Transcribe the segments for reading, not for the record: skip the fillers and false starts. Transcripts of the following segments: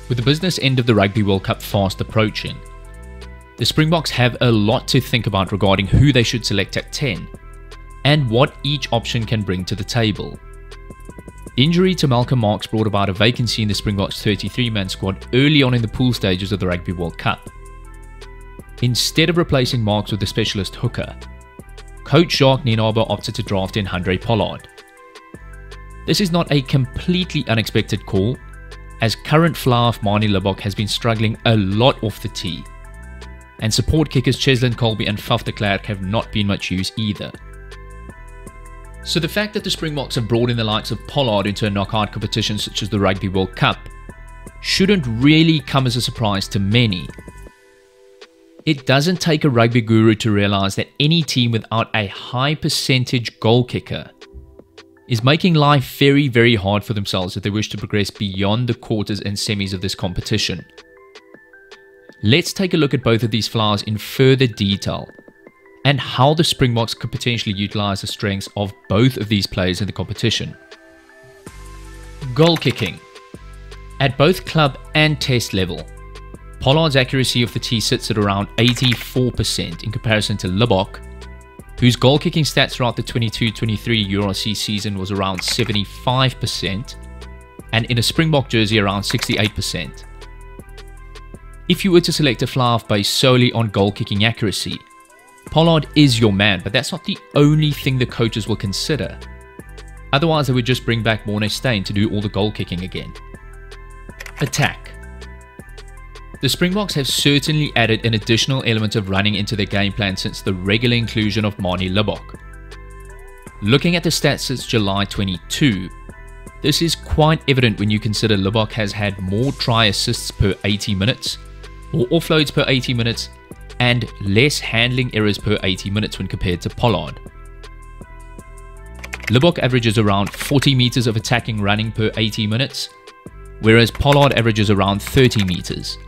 With the business end of the Rugby World Cup fast approaching, the Springboks have a lot to think about regarding who they should select at 10 and what each option can bring to the table. Injury to Malcolm Marx brought about a vacancy in the Springboks 33-man squad early on in the pool stages of the Rugby World Cup. Instead of replacing Marx with a specialist hooker, coach Jacques Nienaber opted to draft in Handre Pollard. This is not a completely unexpected call, as current flyhalf Manie Libbok has been struggling a lot off the tee, and support kickers Cheslin, Kolbe and Klerk have not been much use either. So the fact that the Springboks have brought in the likes of Pollard into a knockout competition such as the Rugby World Cup shouldn't really come as a surprise to many. It doesn't take a rugby guru to realise that any team without a high percentage goal kicker is making life very, very hard for themselves if they wish to progress beyond the quarters and semis of this competition. Let's take a look at both of these flyers in further detail and how the Springboks could potentially utilise the strengths of both of these players in the competition. Goal kicking. At both club and test level, Pollard's accuracy of the tee sits at around 84% in comparison to Libbok, whose goal kicking stats throughout the 22-23 URC season was around 75%, and in a Springbok jersey around 68%. If you were to select a flyhalf based solely on goal kicking accuracy, Pollard is your man, but that's not the only thing the coaches will consider. Otherwise, they would just bring back Morné Steyn to do all the goal kicking again. Attack. The Springboks have certainly added an additional element of running into their game plan since the regular inclusion of Manie Libbok. Looking at the stats since July 22, this is quite evident when you consider Libbok has had more try assists per 80 minutes, more offloads per 80 minutes, and less handling errors per 80 minutes when compared to Pollard. Libbok averages around 40 meters of attacking running per 80 minutes, whereas Pollard averages around 30 meters.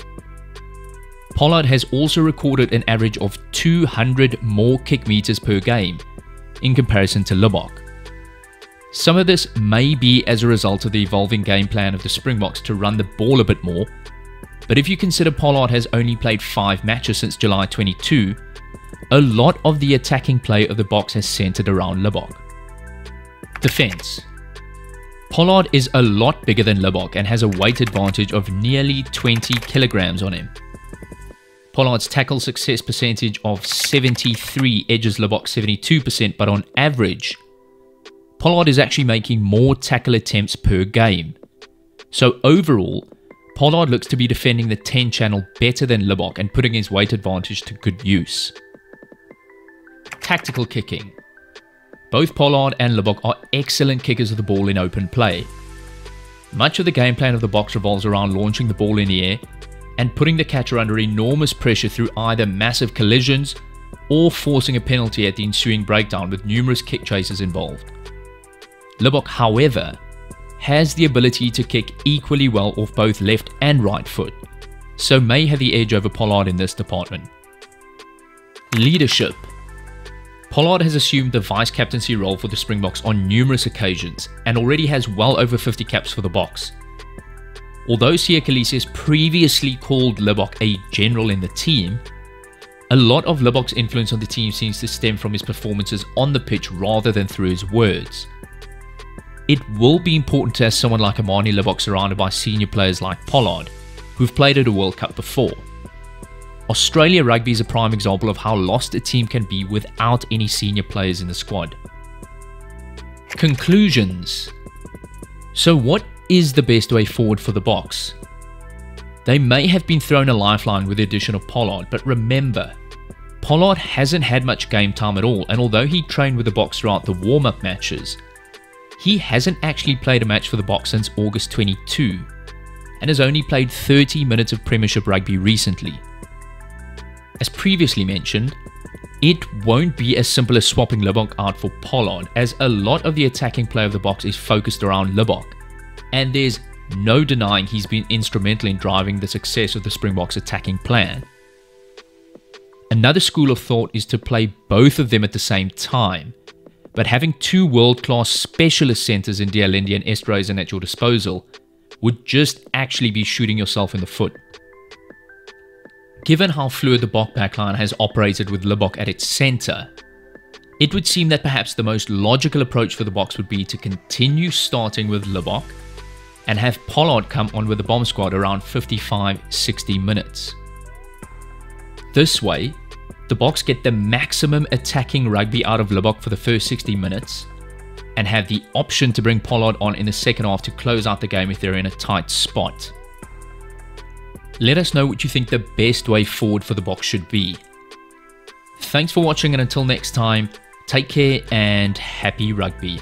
Pollard has also recorded an average of 200 more kick meters per game in comparison to Libbok. Some of this may be as a result of the evolving game plan of the Springboks to run the ball a bit more, but if you consider Pollard has only played 5 matches since July 22, a lot of the attacking play of the Boks has centered around Libbok. Defense. Pollard is a lot bigger than Libbok and has a weight advantage of nearly 20 kilograms on him. Pollard's tackle success percentage of 73 edges Libbok 72%, but on average, Pollard is actually making more tackle attempts per game. So overall, Pollard looks to be defending the 10 channel better than Libbok and putting his weight advantage to good use. Tactical kicking. Both Pollard and Libbok are excellent kickers of the ball in open play. Much of the game plan of the Boks revolves around launching the ball in the air and putting the catcher under enormous pressure through either massive collisions or forcing a penalty at the ensuing breakdown with numerous kick chases involved. Libbok, however, has the ability to kick equally well off both left and right foot, so may have the edge over Pollard in this department. Leadership. Pollard has assumed the vice-captaincy role for the Springboks on numerous occasions and already has well over 50 caps for the Boks. Although Siya Kolbe previously called Libbok a general in the team, a lot of Libbok's influence on the team seems to stem from his performances on the pitch rather than through his words. It will be important to have someone like Manie Libbok surrounded by senior players like Pollard, who've played at a World Cup before. Australia Rugby is a prime example of how lost a team can be without any senior players in the squad. Conclusions. So what is the best way forward for the Boks? They may have been thrown a lifeline with the addition of Pollard, but remember, Pollard hasn't had much game time at all, and although he trained with the Boks throughout the warm-up matches, he hasn't actually played a match for the Boks since August 22 and has only played 30 minutes of Premiership rugby recently. As previously mentioned, it won't be as simple as swapping Libbok out for Pollard, as a lot of the attacking play of the Boks is focused around Libbok, and there's no denying he's been instrumental in driving the success of the Springboks' attacking plan. Another school of thought is to play both of them at the same time, but having two world-class specialist centres in D'Alende and Esterhuizen at your disposal would just actually be shooting yourself in the foot. Given how fluid the Bok backline has operated with Libbok at its centre, it would seem that perhaps the most logical approach for the Boks would be to continue starting with Libbok and have Pollard come on with the bomb squad around 55-60 minutes. This way, the Boks get the maximum attacking rugby out of Libbok for the first 60 minutes and have the option to bring Pollard on in the second half to close out the game if they're in a tight spot. Let us know what you think the best way forward for the Boks should be. Thanks for watching, and until next time, take care and happy rugby.